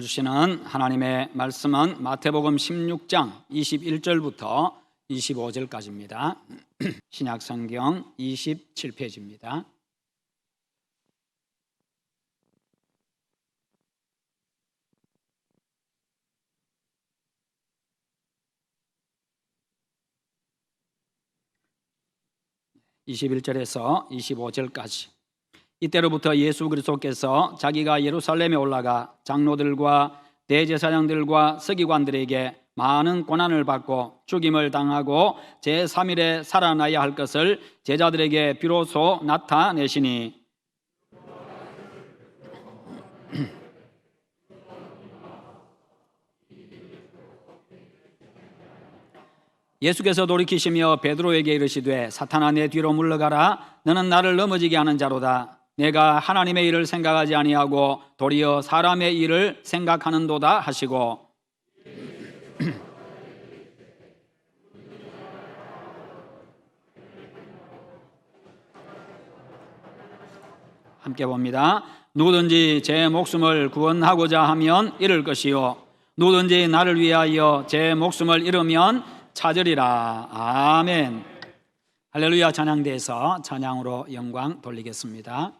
오늘 주시는 하나님의 말씀은 마태복음 16장 21절부터 25절까지입니다. 신약성경 27페이지입니다. (21절에서) (25절까지) 이때로부터 예수 그리스도께서 자기가 예루살렘에 올라가 장로들과 대제사장들과 서기관들에게 많은 고난을 받고 죽임을 당하고 제3일에 살아나야 할 것을 제자들에게 비로소 나타내시니 예수께서 돌이키시며 베드로에게 이르시되 사탄아 내 뒤로 물러가라. 너는 나를 넘어지게 하는 자로다. 내가 하나님의 일을 생각하지 아니하고 도리어 사람의 일을 생각하는도다 하시고 함께 봅니다. 누구든지 제 목숨을 구원하고자 하면 잃을 것이요 누구든지 나를 위하여 제 목숨을 잃으면 찾으리라. 아멘. 할렐루야. 찬양대에서 찬양으로 영광 돌리겠습니다.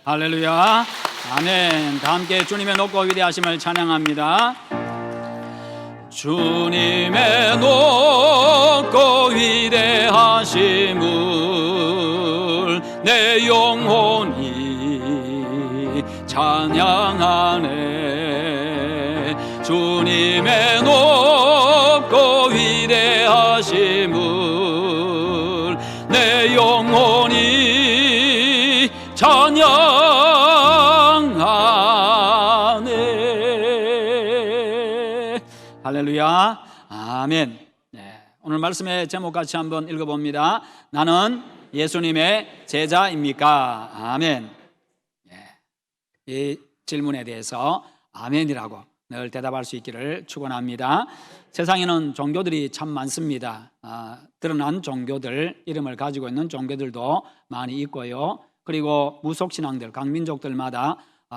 할렐루야. 아멘. 다 함께 주님의 높고 위대하심을 찬양합니다. 주님의 높고 위대하심을 내 영혼이 찬양하네. 주님의 높고 위대하심을 내 영혼이 찬양하네. 할렐루야. 아멘. 네, 오늘 말씀의 제목 같이 한번 읽어봅니다. 나는 예수님의 제자입니까? 아멘. 네, 이 질문에 대해서 아멘이라고 늘 대답할 수 있기를 축원합니다. 세상에는 종교들이 참 많습니다. 드러난 종교들, 이름을 가지고 있는 종교들도 많이 있고요. 그리고 무속신앙들, 각 민족들마다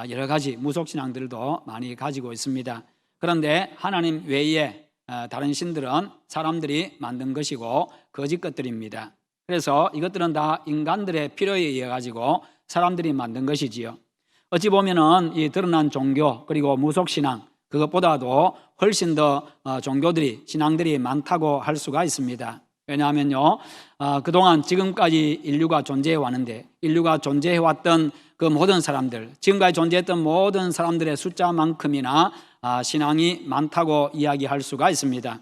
여러 가지 무속신앙들도 많이 가지고 있습니다. 그런데 하나님 외에 다른 신들은 사람들이 만든 것이고 거짓 것들입니다. 그래서 이것들은 다 인간들의 필요에 의해 가지고 사람들이 만든 것이지요. 어찌 보면은 이 드러난 종교 그리고 무속신앙, 그것보다도 훨씬 더 종교들이, 신앙들이 많다고 할 수가 있습니다. 왜냐하면요, 그동안 지금까지 인류가 존재해 왔는데, 인류가 존재해 왔던 그 모든 사람들, 지금까지 존재했던 모든 사람들의 숫자만큼이나 신앙이 많다고 이야기할 수가 있습니다.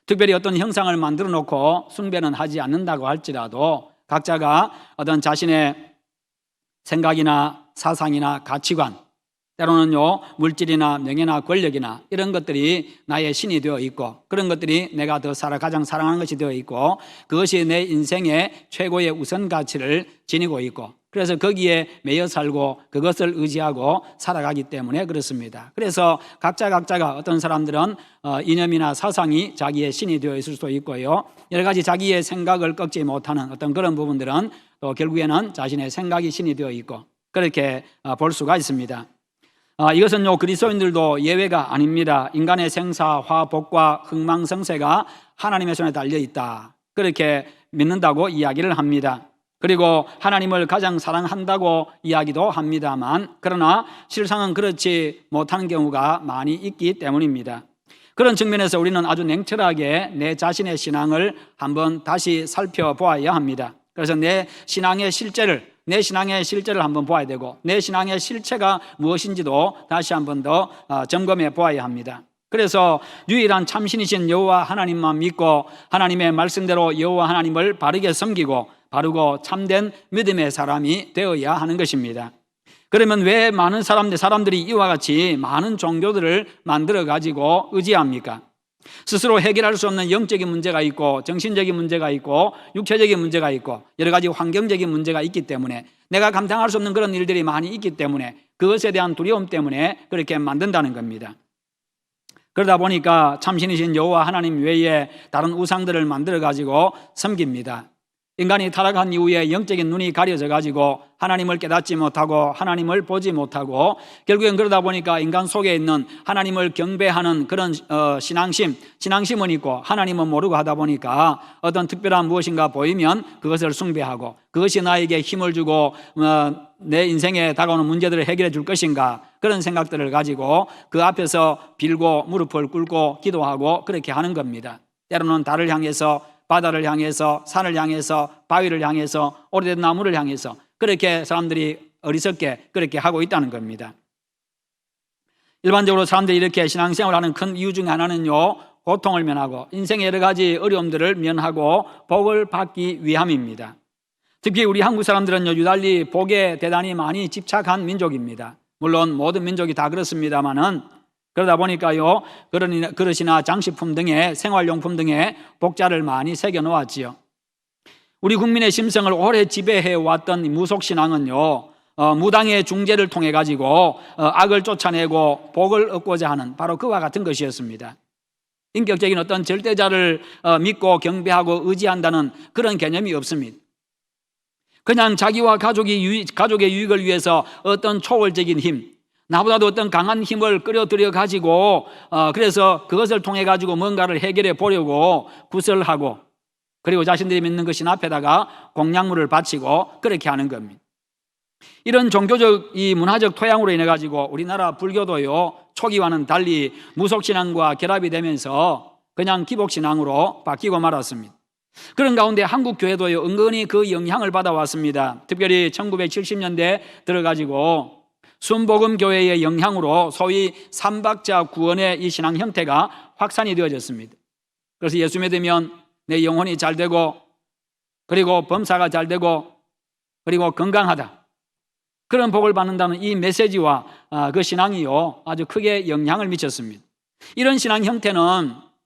특별히 어떤 형상을 만들어 놓고 숭배는 하지 않는다고 할지라도 각자가 어떤 자신의 생각이나 사상이나 가치관, 때로는요 물질이나 명예나 권력이나 이런 것들이 나의 신이 되어 있고, 그런 것들이 내가 더 가장 사랑하는 것이 되어 있고, 그것이 내 인생의 최고의 우선 가치를 지니고 있고, 그래서 거기에 매여 살고 그것을 의지하고 살아가기 때문에 그렇습니다. 그래서 각자가 어떤 사람들은 이념이나 사상이 자기의 신이 되어 있을 수도 있고요, 여러 가지 자기의 생각을 꺾지 못하는 어떤 그런 부분들은 또 결국에는 자신의 생각이 신이 되어 있고, 그렇게 볼 수가 있습니다. 이것은요 그리스도인들도 예외가 아닙니다. 인간의 생사, 화복과 흥망성쇠가 하나님의 손에 달려 있다, 그렇게 믿는다고 이야기를 합니다. 그리고 하나님을 가장 사랑한다고 이야기도 합니다만, 그러나 실상은 그렇지 못하는 경우가 많이 있기 때문입니다. 그런 측면에서 우리는 아주 냉철하게 내 자신의 신앙을 한번 다시 살펴보아야 합니다. 그래서 내 신앙의 실제를 한번 보아야 되고, 내 신앙의 실체가 무엇인지도 다시 한번 더 점검해 보아야 합니다. 그래서 유일한 참신이신 여호와 하나님만 믿고 하나님의 말씀대로 여호와 하나님을 바르게 섬기고 바르고 참된 믿음의 사람이 되어야 하는 것입니다. 그러면 왜 많은 사람들이 이와 같이 많은 종교들을 만들어 가지고 의지합니까? 스스로 해결할 수 없는 영적인 문제가 있고, 정신적인 문제가 있고, 육체적인 문제가 있고, 여러 가지 환경적인 문제가 있기 때문에, 내가 감당할 수 없는 그런 일들이 많이 있기 때문에, 그것에 대한 두려움 때문에 그렇게 만든다는 겁니다. 그러다 보니까 참신이신 여호와 하나님 외에 다른 우상들을 만들어 가지고 섬깁니다. 인간이 타락한 이후에 영적인 눈이 가려져 가지고 하나님을 깨닫지 못하고 하나님을 보지 못하고, 결국엔 그러다 보니까 인간 속에 있는 하나님을 경배하는 그런 신앙심은 있고 하나님은 모르고 하다 보니까 어떤 특별한 무엇인가 보이면 그것을 숭배하고, 그것이 나에게 힘을 주고 내 인생에 다가오는 문제들을 해결해 줄 것인가, 그런 생각들을 가지고 그 앞에서 빌고 무릎을 꿇고 기도하고 그렇게 하는 겁니다. 때로는 달을 향해서, 바다를 향해서, 산을 향해서, 바위를 향해서, 오래된 나무를 향해서, 그렇게 사람들이 어리석게 그렇게 하고 있다는 겁니다. 일반적으로 사람들이 이렇게 신앙생활을 하는 큰 이유 중에 하나는요, 고통을 면하고 인생의 여러 가지 어려움들을 면하고 복을 받기 위함입니다. 특히 우리 한국 사람들은요, 유달리 복에 대단히 많이 집착한 민족입니다. 물론 모든 민족이 다 그렇습니다만은, 그러다 보니까요, 그릇이나 장식품 등의 생활용품 등의 복자를 많이 새겨 놓았지요. 우리 국민의 심성을 오래 지배해 왔던 무속신앙은요, 무당의 중재를 통해 가지고 악을 쫓아내고 복을 얻고자 하는 바로 그와 같은 것이었습니다. 인격적인 어떤 절대자를 믿고 경배하고 의지한다는 그런 개념이 없습니다. 그냥 자기와 가족의 유익을 위해서 어떤 초월적인 힘, 나보다도 어떤 강한 힘을 끌어들여 가지고 그래서 그것을 통해 가지고 뭔가를 해결해 보려고 구설하고, 그리고 자신들이 믿는 것인 앞에다가 공약물을 바치고 그렇게 하는 겁니다. 이런 종교적 이 문화적 토양으로 인해 가지고 우리나라 불교도요, 초기와는 달리 무속신앙과 결합이 되면서 그냥 기복신앙으로 바뀌고 말았습니다. 그런 가운데 한국 교회도요, 은근히 그 영향을 받아왔습니다. 특별히 1970년대 들어가지고 순복음교회의 영향으로 소위 삼박자 구원의 이 신앙 형태가 확산이 되어졌습니다. 그래서 예수 믿으면 내 영혼이 잘 되고, 그리고 범사가 잘 되고, 그리고 건강하다, 그런 복을 받는다는 이 메시지와 그 신앙이요, 아주 크게 영향을 미쳤습니다. 이런 신앙 형태는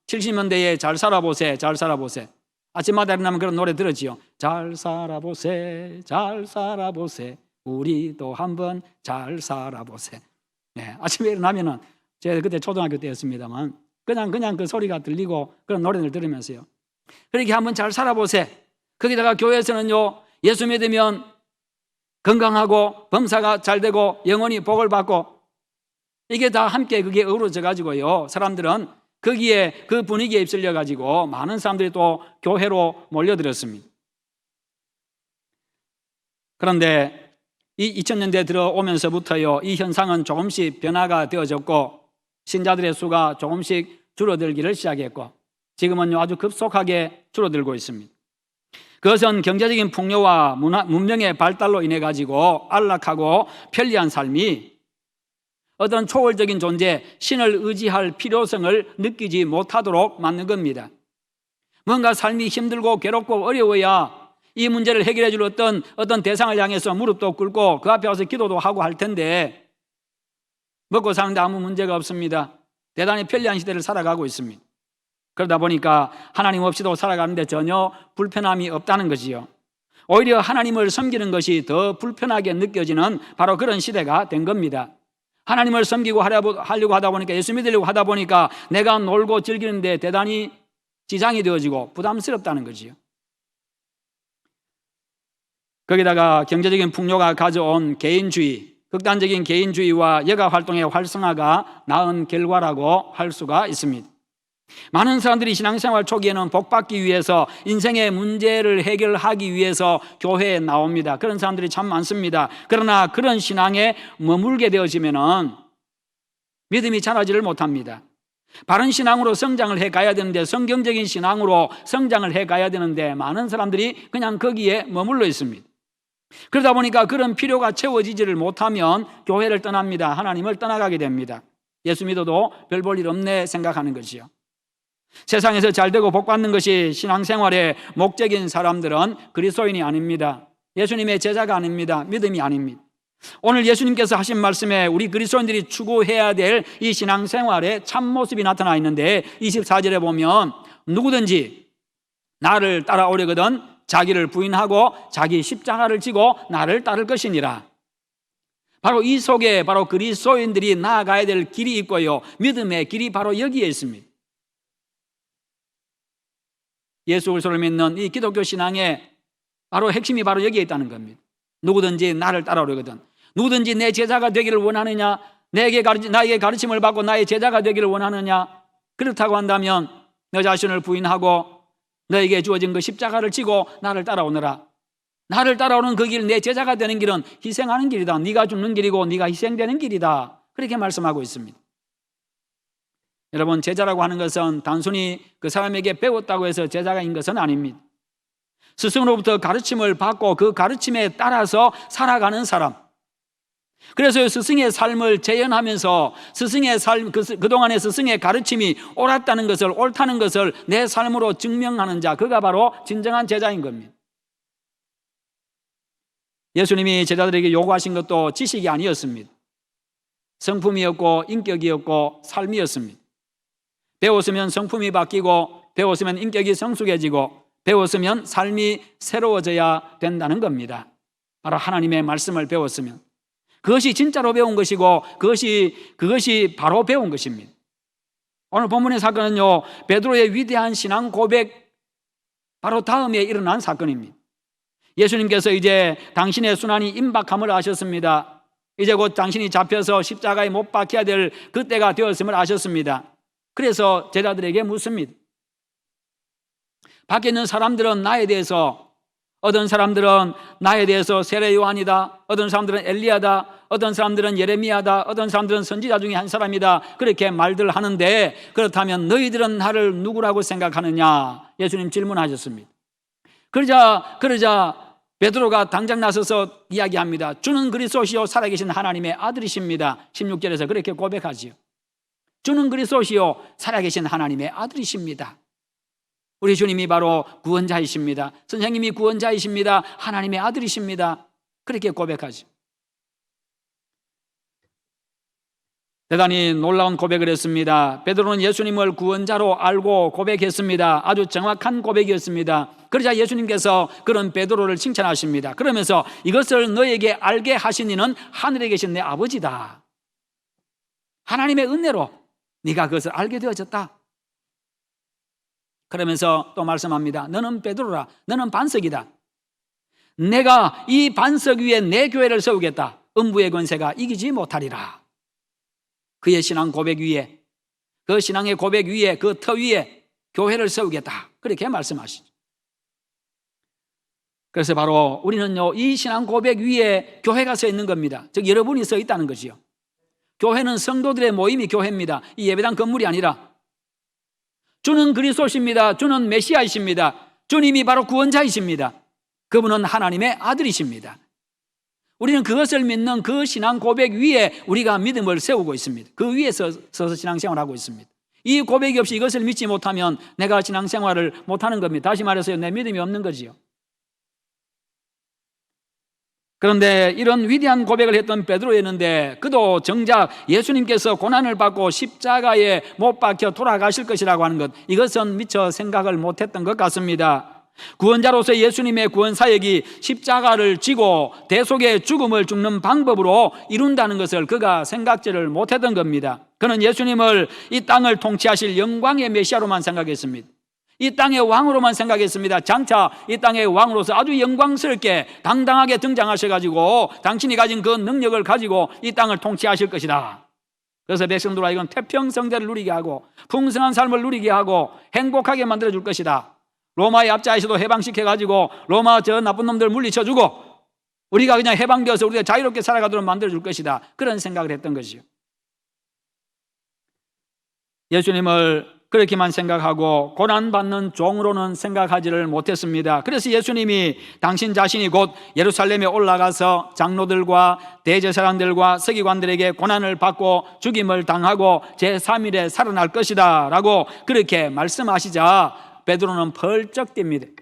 70년대에 잘 살아보세, 잘 살아보세, 아침마다 일어나면 그런 노래 들었지요. 잘 살아보세, 잘 살아보세, 우리도 한번 잘 살아보세. 네, 아침에 일어나면은, 제가 그때 초등학교 때였습니다만 그냥 그 소리가 들리고 그런 노래를 들으면서요, 그렇게 한번 잘 살아보세. 거기다가 교회에서는요, 예수 믿으면 건강하고 범사가 잘 되고 영원히 복을 받고, 이게 다 함께 그게 어우러져 가지고요, 사람들은 거기에 그 분위기에 휩쓸려 가지고 많은 사람들이 또 교회로 몰려들었습니다. 그런데 이 2000년대 들어오면서부터요, 이 현상은 조금씩 변화가 되어졌고 신자들의 수가 조금씩 줄어들기를 시작했고 지금은요, 아주 급속하게 줄어들고 있습니다. 그것은 경제적인 풍요와 문명의 발달로 인해 가지고 안락하고 편리한 삶이 어떤 초월적인 존재, 신을 의지할 필요성을 느끼지 못하도록 만든 겁니다. 뭔가 삶이 힘들고 괴롭고 어려워야 이 문제를 해결해 줄 어떤 대상을 향해서 무릎도 꿇고 그 앞에 와서 기도도 하고 할 텐데, 먹고 사는데 아무 문제가 없습니다. 대단히 편리한 시대를 살아가고 있습니다. 그러다 보니까 하나님 없이도 살아가는데 전혀 불편함이 없다는 것이요, 오히려 하나님을 섬기는 것이 더 불편하게 느껴지는 바로 그런 시대가 된 겁니다. 하나님을 섬기고 하려고 하다 보니까, 예수 믿으려고 하다 보니까 내가 놀고 즐기는데 대단히 지장이 되어지고 부담스럽다는 거지요. 거기다가 경제적인 풍요가 가져온 개인주의, 극단적인 개인주의와 여가 활동의 활성화가 낳은 결과라고 할 수가 있습니다. 많은 사람들이 신앙생활 초기에는 복받기 위해서, 인생의 문제를 해결하기 위해서 교회에 나옵니다. 그런 사람들이 참 많습니다. 그러나 그런 신앙에 머물게 되어지면은 믿음이 자라지를 못합니다. 바른 신앙으로 성장을 해 가야 되는데, 성경적인 신앙으로 성장을 해 가야 되는데 많은 사람들이 그냥 거기에 머물러 있습니다. 그러다 보니까 그런 필요가 채워지지를 못하면 교회를 떠납니다. 하나님을 떠나가게 됩니다. 예수 믿어도 별 볼 일 없네 생각하는 것이요. 세상에서 잘되고 복받는 것이 신앙생활의 목적인 사람들은 그리스도인이 아닙니다. 예수님의 제자가 아닙니다. 믿음이 아닙니다. 오늘 예수님께서 하신 말씀에 우리 그리스도인들이 추구해야 될 이 신앙생활의 참모습이 나타나 있는데, 24절에 보면 누구든지 나를 따라오려거든 자기를 부인하고 자기 십자가를 지고 나를 따를 것이니라. 바로 이 속에 바로 그리스도인들이 나아가야 될 길이 있고요, 믿음의 길이 바로 여기에 있습니다. 예수 그리스도를 믿는 이 기독교 신앙의 바로 핵심이 바로 여기에 있다는 겁니다. 누구든지 나를 따라오려거든, 누구든지 내 제자가 되기를 원하느냐, 나에게 가르침을 받고 나의 제자가 되기를 원하느냐, 그렇다고 한다면 너 자신을 부인하고 너에게 주어진 그 십자가를 지고 나를 따라오너라. 나를 따라오는 그 길, 내 제자가 되는 길은 희생하는 길이다. 네가 죽는 길이고 네가 희생되는 길이다. 그렇게 말씀하고 있습니다. 여러분, 제자라고 하는 것은 단순히 그 사람에게 배웠다고 해서 제자가인 것은 아닙니다. 스승으로부터 가르침을 받고 그 가르침에 따라서 살아가는 사람. 그래서 스승의 삶을 재현하면서 스승의 삶, 그동안의 스승의 가르침이 옳았다는 것을, 옳다는 것을 내 삶으로 증명하는 자, 그가 바로 진정한 제자인 겁니다. 예수님이 제자들에게 요구하신 것도 지식이 아니었습니다. 성품이었고 인격이었고 삶이었습니다. 배웠으면 성품이 바뀌고, 배웠으면 인격이 성숙해지고, 배웠으면 삶이 새로워져야 된다는 겁니다. 바로 하나님의 말씀을 배웠으면 그것이 진짜로 배운 것이고 그것이 바로 배운 것입니다. 오늘 본문의 사건은요, 베드로의 위대한 신앙 고백 바로 다음에 일어난 사건입니다. 예수님께서 이제 당신의 순환이 임박함을 아셨습니다. 이제 곧 당신이 잡혀서 십자가에 못 박혀야 될 그때가 되었음을 아셨습니다. 그래서 제자들에게 묻습니다. 밖에 있는 사람들은 나에 대해서 어떤 사람들은 나에 대해서 세례 요한이다, 어떤 사람들은 엘리야다, 어떤 사람들은 예레미야다, 어떤 사람들은 선지자 중에 한 사람이다, 그렇게 말들 하는데, 그렇다면 너희들은 나를 누구라고 생각하느냐? 예수님 질문하셨습니다. 그러자 베드로가 당장 나서서 이야기합니다. 주는 그리스도시요 살아계신 하나님의 아들이십니다. 16절에서 그렇게 고백하지요. 주는 그리스도시요 살아계신 하나님의 아들이십니다. 우리 주님이 바로 구원자이십니다. 선생님이 구원자이십니다. 하나님의 아들이십니다. 그렇게 고백하죠. 대단히 놀라운 고백을 했습니다. 베드로는 예수님을 구원자로 알고 고백했습니다. 아주 정확한 고백이었습니다. 그러자 예수님께서 그런 베드로를 칭찬하십니다. 그러면서 이것을 너에게 알게 하신 이는 하늘에 계신 내 아버지다. 하나님의 은혜로 네가 그것을 알게 되어졌다. 그러면서 또 말씀합니다. 너는 베드로라. 너는 반석이다. 내가 이 반석 위에 내 교회를 세우겠다. 음부의 권세가 이기지 못하리라. 그의 신앙 고백 위에, 그 신앙의 고백 위에, 그 터 위에 교회를 세우겠다. 그렇게 말씀하시죠. 그래서 바로 우리는요, 이 신앙 고백 위에 교회가 서 있는 겁니다. 즉 여러분이 서 있다는 것이요. 교회는 성도들의 모임이 교회입니다. 이 예배당 건물이 아니라. 주는 그리스도십니다. 주는 메시아이십니다. 주님이 바로 구원자이십니다. 그분은 하나님의 아들이십니다. 우리는 그것을 믿는 그 신앙 고백 위에 우리가 믿음을 세우고 있습니다. 그 위에 서서 신앙생활을 하고 있습니다. 이 고백이 없이 이것을 믿지 못하면 내가 신앙생활을 못하는 겁니다. 다시 말해서 내 믿음이 없는 거지요. 그런데 이런 위대한 고백을 했던 베드로였는데 그도 정작 예수님께서 고난을 받고 십자가에 못 박혀 돌아가실 것이라고 하는 것, 이것은 미처 생각을 못했던 것 같습니다. 구원자로서 예수님의 구원 사역이 십자가를 지고 대속의 죽음을 죽는 방법으로 이룬다는 것을 그가 생각지를 못했던 겁니다. 그는 예수님을 이 땅을 통치하실 영광의 메시아로만 생각했습니다. 이 땅의 왕으로만 생각했습니다. 장차 이 땅의 왕으로서 아주 영광스럽게 당당하게 등장하셔가지고 당신이 가진 그 능력을 가지고 이 땅을 통치하실 것이다. 그래서 백성들과 이건 태평성대를 누리게 하고 풍성한 삶을 누리게 하고 행복하게 만들어줄 것이다. 로마의 압자에서도 해방시켜가지고 로마 저 나쁜 놈들 물리쳐주고 우리가 그냥 해방되어서 우리가 자유롭게 살아가도록 만들어줄 것이다. 그런 생각을 했던 것이요. 예수님을 그렇게만 생각하고 고난받는 종으로는 생각하지를 못했습니다. 그래서 예수님이 당신 자신이 곧 예루살렘에 올라가서 장로들과 대제사장들과 서기관들에게 고난을 받고 죽임을 당하고 제3일에 살아날 것이다 라고 그렇게 말씀하시자 베드로는 벌쩍 뜁니다.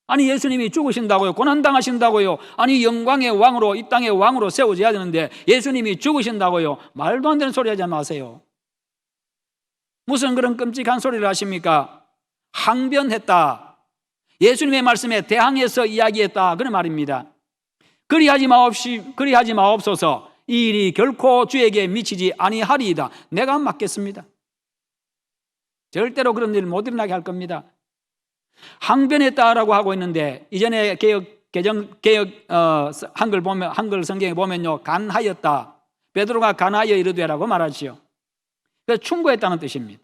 아니 예수님이 죽으신다고요? 고난당하신다고요? 아니 영광의 왕으로 이 땅의 왕으로 세워져야 되는데 예수님이 죽으신다고요? 말도 안 되는 소리 하지 마세요. 무슨 그런 끔찍한 소리를 하십니까? 항변했다. 예수님의 말씀에 대항해서 이야기했다. 그런 말입니다. 그리하지 마옵소서. 이 일이 결코 주에게 미치지 아니하리이다. 내가 맡겠습니다. 절대로 그런 일 못 일어나게 할 겁니다. 항변했다라고 하고 있는데 이전에 한글 성경에 보면요, 간하였다. 베드로가 간하여 이르되라고 말하지요. 그래서 충고했다는 뜻입니다.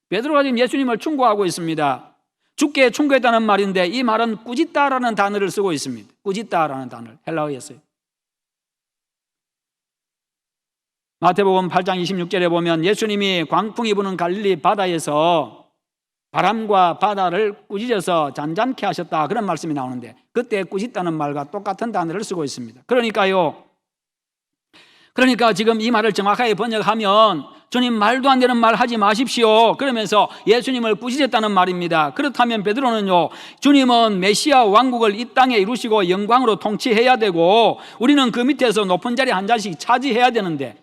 베드로가 지금 예수님을 충고하고 있습니다. 죽게 충고했다는 말인데 이 말은 꾸짖다라는 단어를 쓰고 있습니다. 꾸짖다라는 단어를 헬라어였어요. 마태복음 8장 26절에 보면 예수님이 광풍이 부는 갈릴리 바다에서 바람과 바다를 꾸짖어서 잔잔케 하셨다 그런 말씀이 나오는데 그때 꾸짖다는 말과 똑같은 단어를 쓰고 있습니다. 그러니까 지금 이 말을 정확하게 번역하면 주님 말도 안 되는 말 하지 마십시오 그러면서 예수님을 꾸짖었다는 말입니다. 그렇다면 베드로는요, 주님은 메시아 왕국을 이 땅에 이루시고 영광으로 통치해야 되고 우리는 그 밑에서 높은 자리 한 자리씩 차지해야 되는데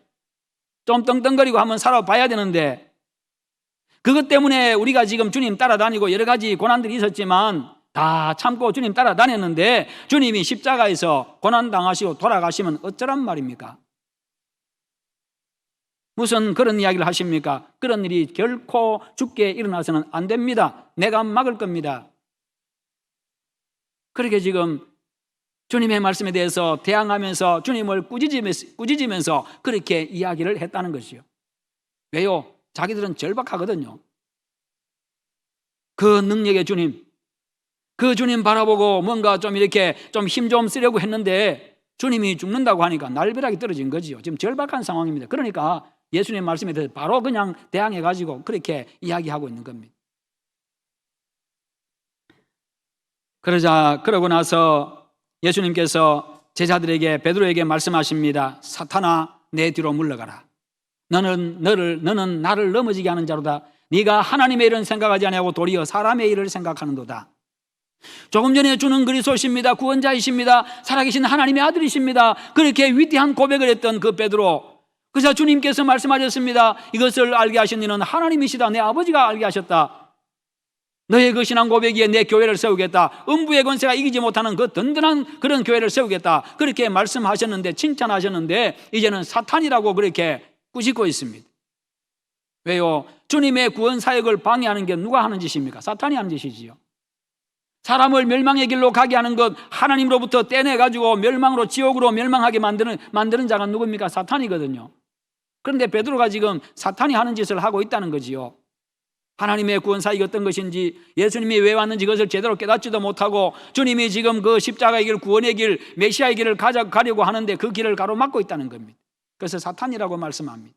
좀 떵떵거리고 한번 살아봐야 되는데 그것 때문에 우리가 지금 주님 따라다니고 여러 가지 고난들이 있었지만 다 참고 주님 따라다녔는데 주님이 십자가에서 고난당하시고 돌아가시면 어쩌란 말입니까? 무슨 그런 이야기를 하십니까? 그런 일이 결코 죽게 일어나서는 안 됩니다. 내가 막을 겁니다. 그렇게 지금 주님의 말씀에 대해서 대항하면서 주님을 꾸짖으면서 그렇게 이야기를 했다는 것이요. 왜요? 자기들은 절박하거든요. 그 능력의 주님, 그 주님 바라보고 뭔가 좀 이렇게 좀 힘 좀 쓰려고 했는데 주님이 죽는다고 하니까 날벼락이 떨어진 거지요. 지금 절박한 상황입니다. 그러니까 예수님 말씀에 대해서 바로 그냥 대항해가지고 그렇게 이야기하고 있는 겁니다. 그러고 나서 예수님께서 제자들에게, 베드로에게 말씀하십니다. 사탄아, 내 뒤로 물러가라. 너는 나를 넘어지게 하는 자로다. 네가 하나님의 일은 생각하지 아니하고 도리어 사람의 일을 생각하는도다. 조금 전에 주는 그리스도십니다. 구원자이십니다. 살아계신 하나님의 아들이십니다. 그렇게 위대한 고백을 했던 그 베드로, 그래서 주님께서 말씀하셨습니다. 이것을 알게 하신 이는 하나님이시다. 내 아버지가 알게 하셨다. 너의 그 신앙 고백에 내 교회를 세우겠다. 음부의 권세가 이기지 못하는 그 든든한 그런 교회를 세우겠다. 그렇게 말씀하셨는데, 칭찬하셨는데 이제는 사탄이라고 그렇게 꾸짖고 있습니다. 왜요? 주님의 구원 사역을 방해하는 게 누가 하는 짓입니까? 사탄이 하는 짓이지요. 사람을 멸망의 길로 가게 하는 것, 하나님으로부터 떼내가지고 멸망으로, 지옥으로 멸망하게 만드는 자가 누굽니까? 사탄이거든요. 그런데 베드로가 지금 사탄이 하는 짓을 하고 있다는 거지요. 하나님의 구원 사역이 어떤 것인지, 예수님이 왜 왔는지 그것을 제대로 깨닫지도 못하고 주님이 지금 그 십자가의 길, 구원의 길, 메시아의 길을 가려고 하는데 그 길을 가로막고 있다는 겁니다. 그래서 사탄이라고 말씀합니다.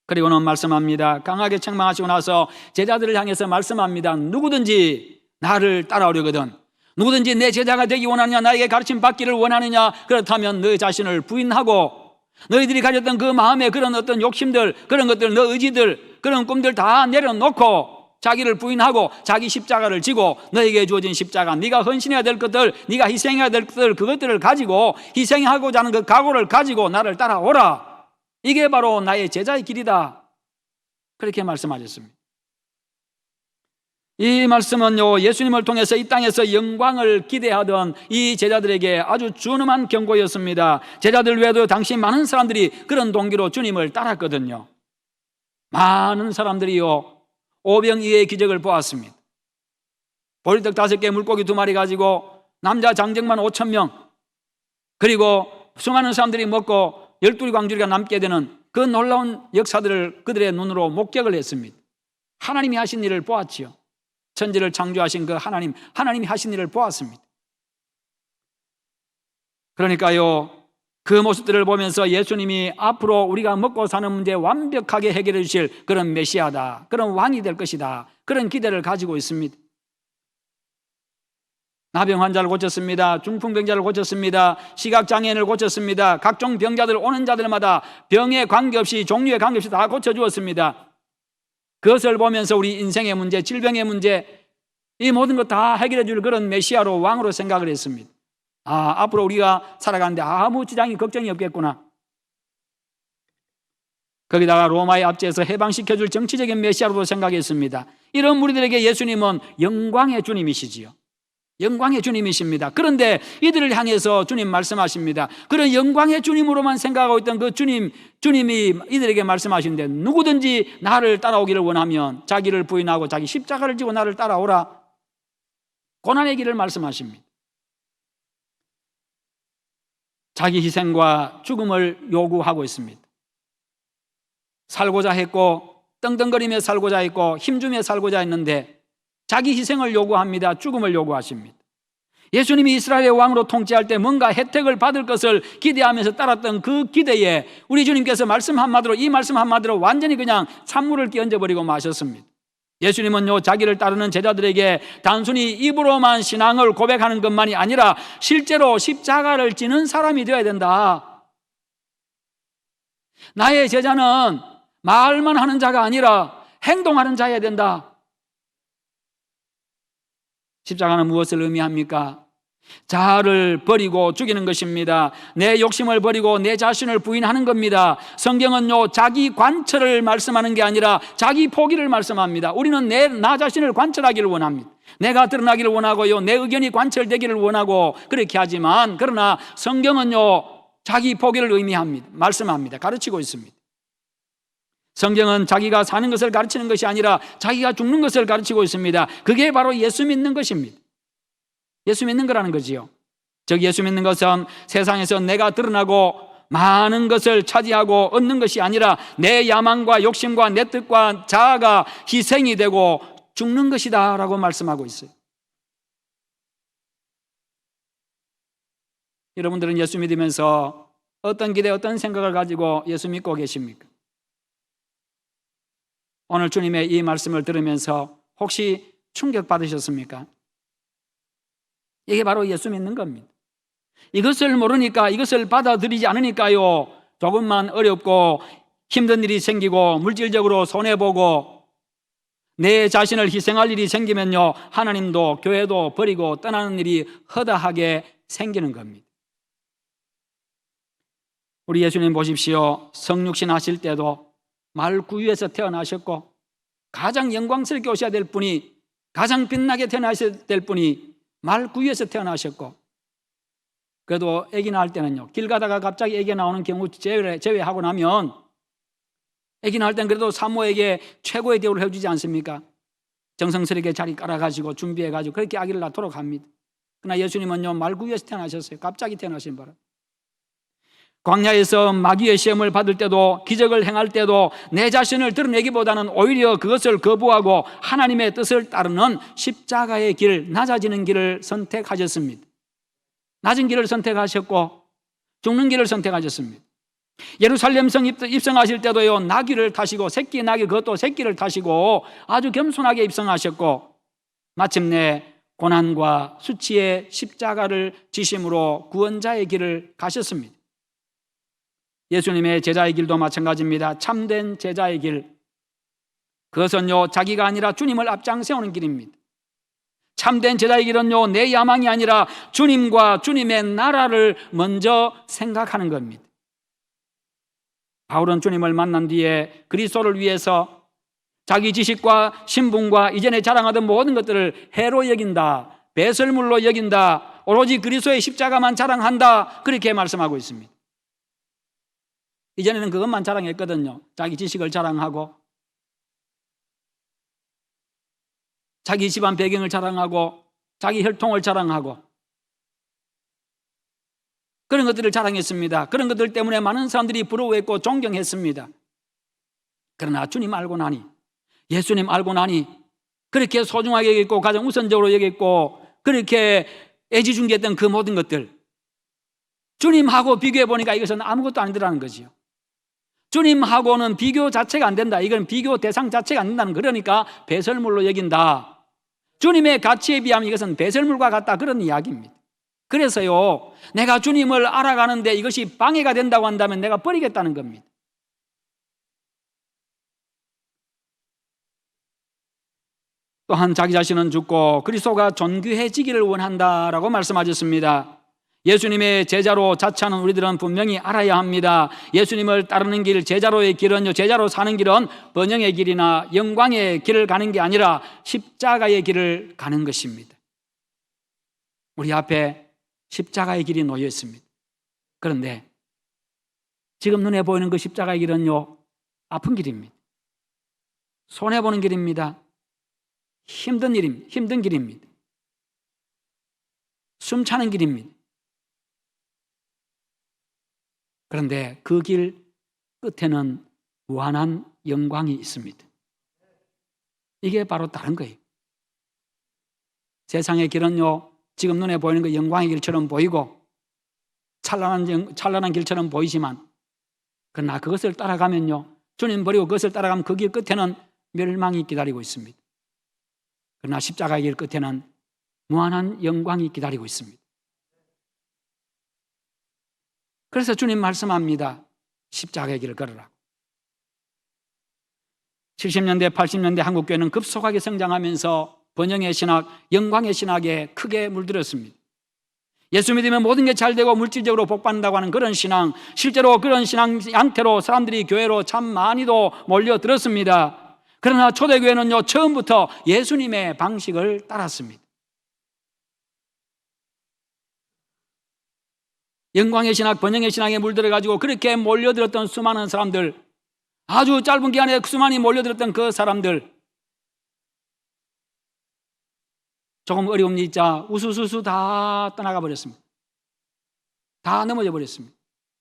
그리고는 말씀합니다. 강하게 책망하시고 나서 제자들을 향해서 말씀합니다. 누구든지 나를 따라오려거든, 누구든지 내 제자가 되기 원하느냐, 나에게 가르침 받기를 원하느냐, 그렇다면 너 자신을 부인하고 너희들이 가졌던 그 마음의 그런 어떤 욕심들, 그런 것들, 너 의지들, 그런 꿈들 다 내려놓고 자기를 부인하고 자기 십자가를 지고 너에게 주어진 십자가, 네가 헌신해야 될 것들, 네가 희생해야 될 것들, 그것들을 가지고 희생하고자 하는 그 각오를 가지고 나를 따라오라. 이게 바로 나의 제자의 길이다. 그렇게 말씀하셨습니다. 이 말씀은요, 예수님을 통해서 이 땅에서 영광을 기대하던 이 제자들에게 아주 준엄한 경고였습니다. 제자들 외에도 당시 많은 사람들이 그런 동기로 주님을 따랐거든요. 많은 사람들이요, 오병이어의 기적을 보았습니다. 보리떡 5개, 물고기 2마리 가지고 남자 장정만 5,000명, 그리고 수많은 사람들이 먹고 12 광주리가 남게 되는 그 놀라운 역사들을 그들의 눈으로 목격을 했습니다. 하나님이 하신 일을 보았지요. 천지를 창조하신 그 하나님이 하신 일을 보았습니다. 그러니까요, 그 모습들을 보면서 예수님이 앞으로 우리가 먹고 사는 문제 완벽하게 해결해 주실 그런 메시아다, 그런 왕이 될 것이다, 그런 기대를 가지고 있습니다. 나병 환자를 고쳤습니다. 중풍병자를 고쳤습니다. 시각장애인을 고쳤습니다. 각종 병자들, 오는 자들마다 병에 관계없이, 종류에 관계없이 다 고쳐주었습니다. 그것을 보면서 우리 인생의 문제, 질병의 문제, 이 모든 것 다 해결해 줄 그런 메시아로, 왕으로 생각을 했습니다. 앞으로 우리가 살아가는데 아무 지장이, 걱정이 없겠구나. 거기다가 로마의 압제에서 해방시켜줄 정치적인 메시아로도 생각했습니다. 이런 무리들에게 예수님은 영광의 주님이시지요. 영광의 주님이십니다. 그런데 이들을 향해서 주님 말씀하십니다. 그런 영광의 주님으로만 생각하고 있던 그 주님이 이들에게 말씀하시는데, 누구든지 나를 따라오기를 원하면 자기를 부인하고 자기 십자가를 지고 나를 따라오라. 고난의 길을 말씀하십니다. 자기 희생과 죽음을 요구하고 있습니다. 살고자 했고, 떵떵거리며 살고자 했고, 힘주며 살고자 했는데 자기 희생을 요구합니다. 죽음을 요구하십니다. 예수님이 이스라엘의 왕으로 통치할 때 뭔가 혜택을 받을 것을 기대하면서 따랐던 그 기대에 우리 주님께서 이 말씀 한마디로 완전히 그냥 찬물을 끼얹어버리고 마셨습니다. 예수님은요, 자기를 따르는 제자들에게 단순히 입으로만 신앙을 고백하는 것만이 아니라 실제로 십자가를 지는 사람이 되어야 된다. 나의 제자는 말만 하는 자가 아니라 행동하는 자여야 된다. 십자가는 무엇을 의미합니까? 자아를 버리고 죽이는 것입니다. 내 욕심을 버리고 내 자신을 부인하는 겁니다. 성경은요, 자기 관철을 말씀하는 게 아니라 자기 포기를 말씀합니다. 우리는 나 자신을 관철하기를 원합니다. 내가 드러나기를 원하고요, 내 의견이 관철되기를 원하고 그렇게 하지만, 그러나 성경은요, 자기 포기를 의미합니다. 말씀합니다. 가르치고 있습니다. 성경은 자기가 사는 것을 가르치는 것이 아니라 자기가 죽는 것을 가르치고 있습니다. 그게 바로 예수 믿는 것입니다. 예수 믿는 거라는 거지요. 즉, 예수 믿는 것은 세상에서 내가 드러나고 많은 것을 차지하고 얻는 것이 아니라 내 야망과 욕심과 내 뜻과 자아가 희생이 되고 죽는 것이다 라고 말씀하고 있어요. 여러분들은 예수 믿으면서 어떤 기대, 어떤 생각을 가지고 예수 믿고 계십니까? 오늘 주님의 이 말씀을 들으면서 혹시 충격받으셨습니까? 이게 바로 예수 믿는 겁니다. 이것을 모르니까, 이것을 받아들이지 않으니까요, 조금만 어렵고 힘든 일이 생기고 물질적으로 손해보고 내 자신을 희생할 일이 생기면요, 하나님도 교회도 버리고 떠나는 일이 허다하게 생기는 겁니다. 우리 예수님 보십시오. 성육신 하실 때도 말구유에서 태어나셨고 가장 영광스럽게 오셔야 될 분이, 가장 빛나게 태어나셔야 될 분이 말구유에서 태어나셨고, 그래도 아기 낳을 때는요, 길 가다가 갑자기 아기 나오는 경우 제외하고 나면 아기 낳을 때는 그래도 산모에게 최고의 대우를 해주지 않습니까? 정성스럽게 자리 깔아가지고 준비해가지고 그렇게 아기를 낳도록 합니다. 그러나 예수님은요, 말구유에서 태어나셨어요. 갑자기 태어나신 바람. 광야에서 마귀의 시험을 받을 때도, 기적을 행할 때도 내 자신을 드러내기보다는 오히려 그것을 거부하고 하나님의 뜻을 따르는 십자가의 길, 낮아지는 길을 선택하셨습니다. 낮은 길을 선택하셨고 죽는 길을 선택하셨습니다. 예루살렘 성 입성하실 때도요, 나귀를 타시고, 새끼 나귀, 그것도 새끼를 타시고 아주 겸손하게 입성하셨고, 마침내 고난과 수치의 십자가를 지심으로 구원자의 길을 가셨습니다. 예수님의 제자의 길도 마찬가지입니다. 참된 제자의 길, 그것은요, 자기가 아니라 주님을 앞장 세우는 길입니다. 참된 제자의 길은요, 내 야망이 아니라 주님과 주님의 나라를 먼저 생각하는 겁니다. 바울은 주님을 만난 뒤에 그리스도를 위해서 자기 지식과 신분과 이전에 자랑하던 모든 것들을 해로 여긴다, 배설물로 여긴다, 오로지 그리스도의 십자가만 자랑한다, 그렇게 말씀하고 있습니다. 이전에는 그것만 자랑했거든요. 자기 지식을 자랑하고 자기 집안 배경을 자랑하고 자기 혈통을 자랑하고 그런 것들을 자랑했습니다. 그런 것들 때문에 많은 사람들이 부러워했고 존경했습니다. 그러나 주님 알고 나니, 예수님 알고 나니 그렇게 소중하게 여겼고 가장 우선적으로 여겼고 그렇게 애지중지했던 그 모든 것들, 주님하고 비교해 보니까 이것은 아무것도 아니더라는 거지요. 주님하고는 비교 자체가 안 된다. 이건 비교 대상 자체가 안 된다는, 그러니까 배설물로 여긴다. 주님의 가치에 비하면 이것은 배설물과 같다, 그런 이야기입니다. 그래서요, 내가 주님을 알아가는데 이것이 방해가 된다고 한다면 내가 버리겠다는 겁니다. 또한 자기 자신은 죽고 그리스도가 존귀해지기를 원한다라고 말씀하셨습니다. 예수님의 제자로 자처하는 우리들은 분명히 알아야 합니다. 예수님을 따르는 길, 제자로의 길은요, 제자로 사는 길은 번영의 길이나 영광의 길을 가는 게 아니라 십자가의 길을 가는 것입니다. 우리 앞에 십자가의 길이 놓여 있습니다. 그런데 지금 눈에 보이는 그 십자가의 길은요, 아픈 길입니다. 손해보는 길입니다. 힘든 길입니다. 숨차는 길입니다. 그런데 그 길 끝에는 무한한 영광이 있습니다. 이게 바로 다른 거예요. 세상의 길은요, 지금 눈에 보이는 그 영광의 길처럼 보이고 찬란한 길처럼 보이지만, 그러나 그것을 따라가면요, 주님 버리고 그것을 따라가면 그 길 끝에는 멸망이 기다리고 있습니다. 그러나 십자가의 길 끝에는 무한한 영광이 기다리고 있습니다. 그래서 주님 말씀합니다. 십자가의 길을 걸으라고. 70년대, 80년대 한국교회는 급속하게 성장하면서 번영의 신학, 영광의 신학에 크게 물들었습니다. 예수 믿으면 모든 게 잘 되고 물질적으로 복받는다고 하는 그런 신앙, 실제로 그런 신앙 양태로 사람들이 교회로 참 많이도 몰려들었습니다. 그러나 초대교회는요, 처음부터 예수님의 방식을 따랐습니다. 영광의 신학, 번영의 신학에 물들어가지고 그렇게 몰려들었던 수많은 사람들, 아주 짧은 기간에 수많이 몰려들었던 그 사람들, 조금 어려움이 있자 우수수수 다 떠나가 버렸습니다. 다 넘어져 버렸습니다.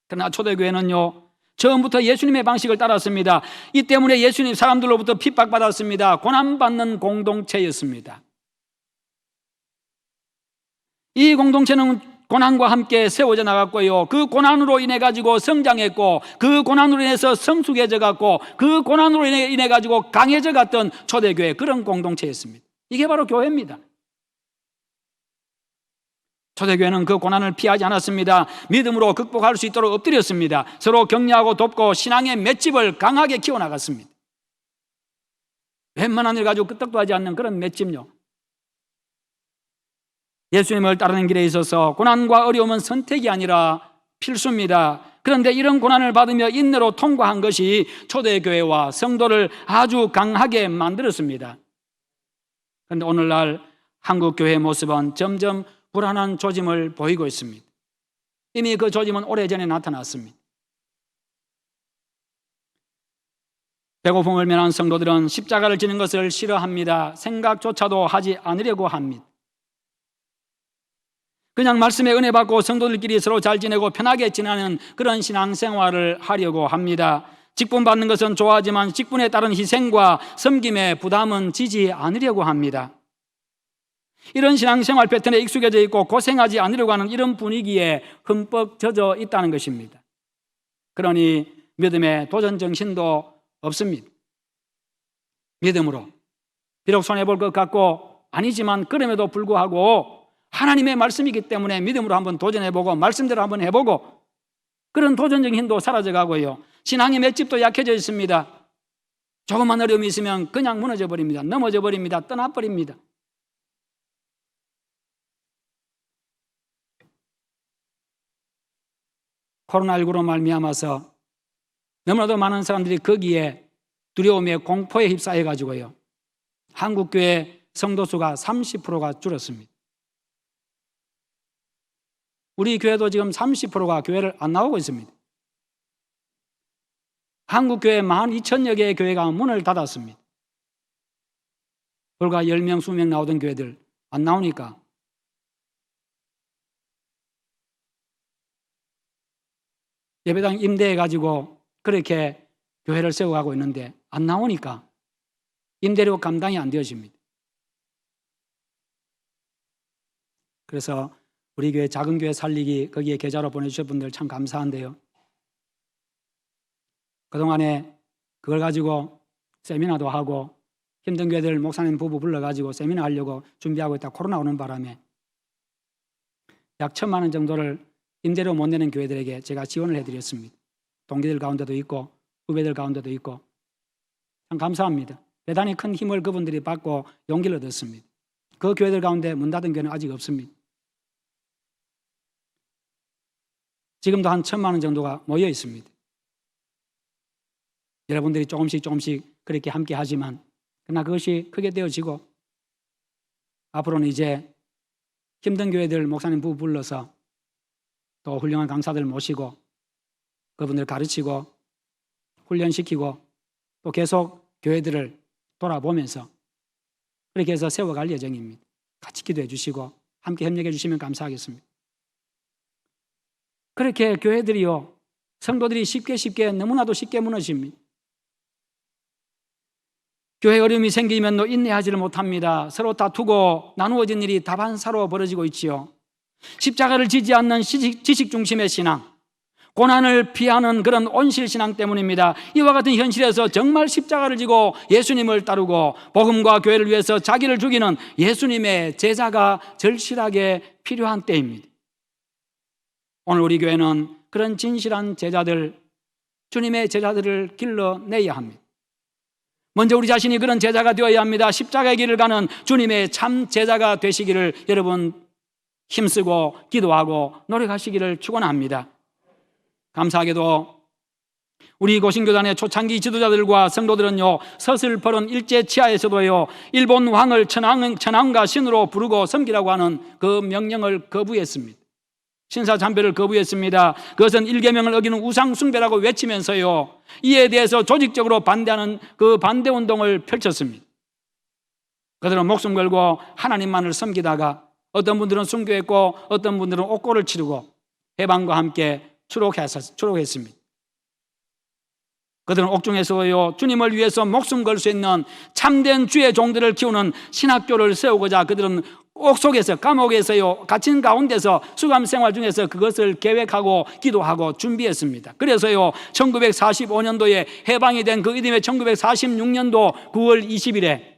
그러나 초대교회는요, 처음부터 예수님의 방식을 따랐습니다. 이 때문에 예수님 사람들로부터 핍박받았습니다. 고난받는 공동체였습니다. 이 공동체는 고난과 함께 세워져 나갔고요, 그 고난으로 인해 가지고 성장했고, 그 고난으로 인해서 성숙해져 갔고, 그 고난으로 인해 가지고 강해져 갔던 초대교회, 그런 공동체였습니다. 이게 바로 교회입니다. 초대교회는 그 고난을 피하지 않았습니다. 믿음으로 극복할 수 있도록 엎드렸습니다. 서로 격려하고 돕고 신앙의 맷집을 강하게 키워나갔습니다. 웬만한 일 가지고 끄떡도 하지 않는 그런 맷집요. 예수님을 따르는 길에 있어서 고난과 어려움은 선택이 아니라 필수입니다. 그런데 이런 고난을 받으며 인내로 통과한 것이 초대교회와 성도를 아주 강하게 만들었습니다. 그런데 오늘날 한국교회의 모습은 점점 불안한 조짐을 보이고 있습니다. 이미 그 조짐은 오래전에 나타났습니다. 배고픔을 면한 성도들은 십자가를 지는 것을 싫어합니다. 생각조차도 하지 않으려고 합니다. 그냥 말씀에 은혜 받고 성도들끼리 서로 잘 지내고 편하게 지내는 그런 신앙생활을 하려고 합니다. 직분 받는 것은 좋아하지만 직분에 따른 희생과 섬김의 부담은 지지 않으려고 합니다. 이런 신앙생활 패턴에 익숙해져 있고 고생하지 않으려고 하는 이런 분위기에 흠뻑 젖어 있다는 것입니다. 그러니 믿음의 도전 정신도 없습니다. 믿음으로 비록 손해볼 것 같고 아니지만 그럼에도 불구하고 하나님의 말씀이기 때문에 믿음으로 한번 도전해보고 말씀대로 한번 해보고, 그런 도전적인 힘도 사라져가고요, 신앙의 맷집도 약해져 있습니다. 조금만 어려움이 있으면 그냥 무너져 버립니다. 넘어져 버립니다. 떠나버립니다. 코로나19로 말미암아서 너무나도 많은 사람들이 거기에 두려움에 공포에 휩싸여가지고요, 한국교회 성도수가 30%가 줄었습니다. 우리 교회도 지금 30%가 교회를 안 나오고 있습니다. 한국교회 12,000여 개의 교회가 문을 닫았습니다. 불과 10명, 20명 나오던 교회들 안 나오니까 예배당 임대해가지고 그렇게 교회를 세워가고 있는데 안 나오니까 임대료 감당이 안 되어집니다. 그래서 우리 교회 작은 교회 살리기 거기에 계좌로 보내주신 분들 참 감사한데요, 그동안에 그걸 가지고 세미나도 하고 힘든 교회들 목사님 부부 불러가지고 세미나 하려고 준비하고 있다 코로나 오는 바람에 약 1,000만 원 정도를 임대료 못 내는 교회들에게 제가 지원을 해드렸습니다. 동기들 가운데도 있고 후배들 가운데도 있고 참 감사합니다. 대단히 큰 힘을 그분들이 받고 용기를 얻었습니다. 그 교회들 가운데 문 닫은 교회는 아직 없습니다. 지금도 한 1,000만 원 정도가 모여 있습니다. 여러분들이 조금씩 그렇게 함께 하지만 그러나 그것이 크게 되어지고 앞으로는 이제 힘든 교회들 목사님 부부 불러서 또 훌륭한 강사들 모시고 그분들 가르치고 훈련시키고 또 계속 교회들을 돌아보면서 그렇게 해서 세워갈 예정입니다. 같이 기도해 주시고 함께 협력해 주시면 감사하겠습니다. 그렇게 교회들이요, 성도들이 쉽게 너무나도 쉽게 무너집니다. 교회 어려움이 생기면 인내하지를 못합니다. 서로 다투고 나누어진 일이 다반사로 벌어지고 있지요. 십자가를 지지 않는 지식 중심의 신앙, 고난을 피하는 그런 온실 신앙 때문입니다. 이와 같은 현실에서 정말 십자가를 지고 예수님을 따르고 복음과 교회를 위해서 자기를 죽이는 예수님의 제자가 절실하게 필요한 때입니다. 오늘 우리 교회는 그런 진실한 제자들, 주님의 제자들을 길러내야 합니다. 먼저 우리 자신이 그런 제자가 되어야 합니다. 십자가의 길을 가는 주님의 참 제자가 되시기를 여러분 힘쓰고 기도하고 노력하시기를 축원합니다. 감사하게도 우리 고신교단의 초창기 지도자들과 성도들은요, 서슬퍼런 일제 치하에서도요, 일본 왕을 천황과 신으로 부르고 섬기라고 하는 그 명령을 거부했습니다. 신사참배를 거부했습니다. 그것은 일계명을 어기는 우상숭배라고 외치면서요, 이에 대해서 조직적으로 반대하는 그 반대운동을 펼쳤습니다. 그들은 목숨 걸고 하나님만을 섬기다가 어떤 분들은 순교했고 어떤 분들은 옥고를 치르고 해방과 함께 추록했습니다. 그들은 옥중에서요 주님을 위해서 목숨 걸 수 있는 참된 주의 종들을 키우는 신학교를 세우고자 그들은 옥속에서, 감옥에서요, 갇힌 가운데서 수감 생활 중에서 그것을 계획하고 기도하고 준비했습니다. 그래서요 1945년도에 해방이 된 그 이듬해 1946년도 9월 20일에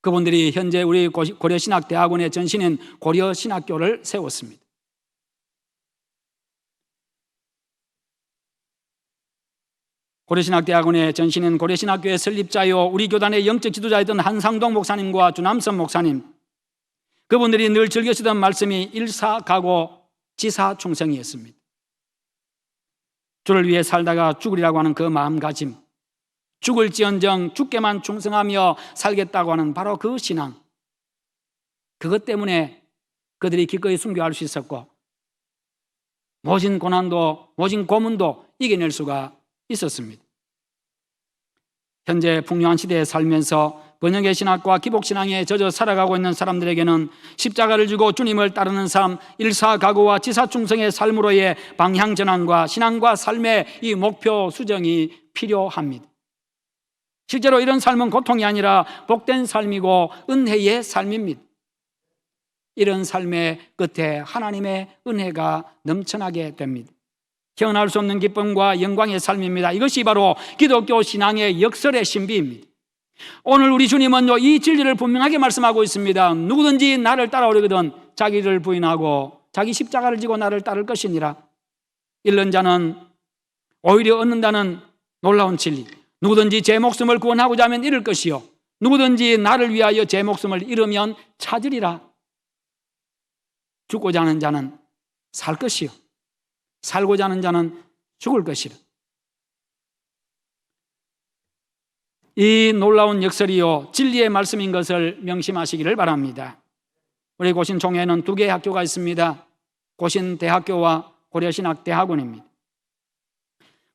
그분들이 현재 우리 고려신학대학원의 전신인 고려신학교를 세웠습니다. 고려신학대학원의 전신인 고려신학교의 설립자요 우리 교단의 영적 지도자였던 한상동 목사님과 주남선 목사님, 그분들이 늘 즐겨시던 말씀이 일사가고 지사충성이었습니다. 주를 위해 살다가 죽으리라고 하는 그 마음가짐, 죽을지언정 죽게만 충성하며 살겠다고 하는 바로 그 신앙, 그것 때문에 그들이 기꺼이 순교할 수 있었고 모진 고난도 모진 고문도 이겨낼 수가 있었습니다. 현재 풍요한 시대에 살면서 번영의 신학과 기복신앙에 젖어 살아가고 있는 사람들에게는 십자가를 지고 주님을 따르는 삶, 일사각오와 지사충성의 삶으로의 방향전환과 신앙과 삶의 이 목표 수정이 필요합니다. 실제로 이런 삶은 고통이 아니라 복된 삶이고 은혜의 삶입니다. 이런 삶의 끝에 하나님의 은혜가 넘쳐나게 됩니다. 형언할 수 없는 기쁨과 영광의 삶입니다. 이것이 바로 기독교 신앙의 역설의 신비입니다. 오늘 우리 주님은 이 진리를 분명하게 말씀하고 있습니다. 누구든지 나를 따라오려거든 자기를 부인하고 자기 십자가를 지고 나를 따를 것이니라. 잃는 자는 오히려 얻는다는 놀라운 진리. 누구든지 제 목숨을 구원하고자 하면 잃을 것이요 누구든지 나를 위하여 제 목숨을 잃으면 찾으리라. 죽고자 하는 자는 살 것이요 살고자 하는 자는 죽을 것이라. 이 놀라운 역설이요 진리의 말씀인 것을 명심하시기를 바랍니다. 우리 고신총회에는 2개의 학교가 있습니다. 고신대학교와 고려신학대학원입니다.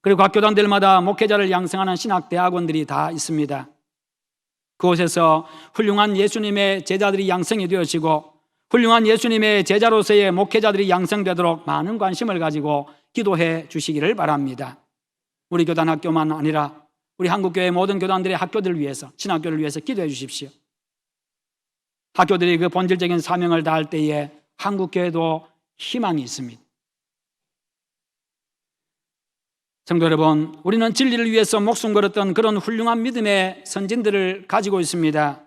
그리고 각 교단들마다 목회자를 양성하는 신학대학원들이 다 있습니다. 그곳에서 훌륭한 예수님의 제자들이 양성이 되어지고 훌륭한 예수님의 제자로서의 목회자들이 양성되도록 많은 관심을 가지고 기도해 주시기를 바랍니다. 우리 교단 학교만 아니라 우리 한국교회 모든 교단들의 학교들을 위해서, 신학교를 위해서 기도해 주십시오. 학교들이 그 본질적인 사명을 다할 때에 한국교회도 희망이 있습니다. 성도 여러분, 우리는 진리를 위해서 목숨 걸었던 그런 훌륭한 믿음의 선진들을 가지고 있습니다.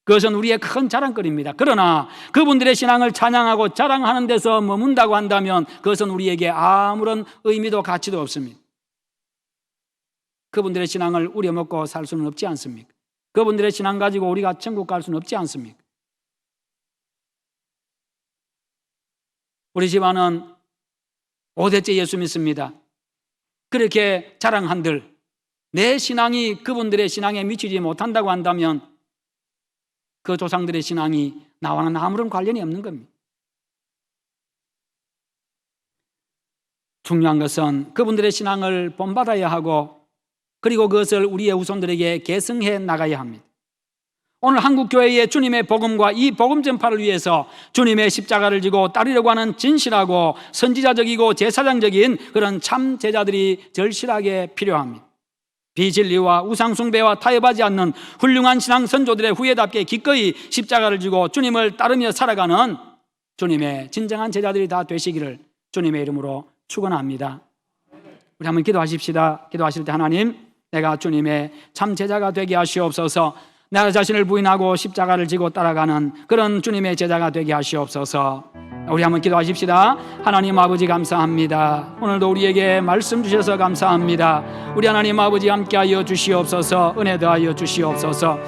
그것은 우리의 큰 자랑거리입니다. 그러나 그분들의 신앙을 찬양하고 자랑하는 데서 머문다고 한다면 그것은 우리에게 아무런 의미도 가치도 없습니다. 그분들의 신앙을 우려먹고 살 수는 없지 않습니까? 그분들의 신앙 가지고 우리가 천국 갈 수는 없지 않습니까? 우리 집안은 5대째 예수 믿습니다. 그렇게 자랑한들 내 신앙이 그분들의 신앙에 미치지 못한다고 한다면 그 조상들의 신앙이 나와는 아무런 관련이 없는 겁니다. 중요한 것은 그분들의 신앙을 본받아야 하고 그리고 그것을 우리의 후손들에게 계승해 나가야 합니다. 오늘 한국교회의 주님의 복음과 이 복음 전파를 위해서 주님의 십자가를 지고 따르려고 하는 진실하고 선지자적이고 제사장적인 그런 참 제자들이 절실하게 필요합니다. 비진리와 우상숭배와 타협하지 않는 훌륭한 신앙 선조들의 후예답게 기꺼이 십자가를 지고 주님을 따르며 살아가는 주님의 진정한 제자들이 다 되시기를 주님의 이름으로 축원합니다. 우리 한번 기도하십시다. 기도하실 때 하나님, 내가 주님의 참 제자가 되게 하시옵소서. 나 자신을 부인하고 십자가를 지고 따라가는 그런 주님의 제자가 되게 하시옵소서. 우리 한번 기도하십시다. 하나님 아버지 감사합니다. 오늘도 우리에게 말씀 주셔서 감사합니다. 우리 하나님 아버지 함께하여 주시옵소서. 은혜 더하여 주시옵소서.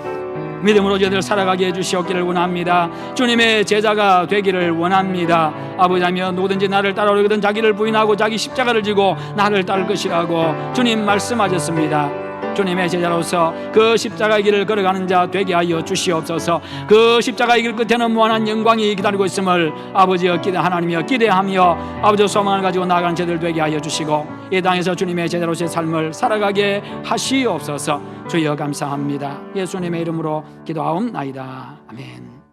믿음으로 저희들 살아가게 해주시옵기를 원합니다. 주님의 제자가 되기를 원합니다. 아버지하며 누구든지 나를 따라오려거든 자기를 부인하고 자기 십자가를 지고 나를 따를 것이라고 주님 말씀하셨습니다. 주님의 제자로서 그 십자가의 길을 걸어가는 자 되게 하여 주시옵소서. 그 십자가의 길 끝에는 무한한 영광이 기다리고 있음을 아버지여 하나님이여 기대하며 아버지의 소망을 가지고 나아가는 저들 되게 하여 주시고 이 땅에서 주님의 제자로서의 삶을 살아가게 하시옵소서. 주여 감사합니다. 예수님의 이름으로 기도하옵나이다. 아멘.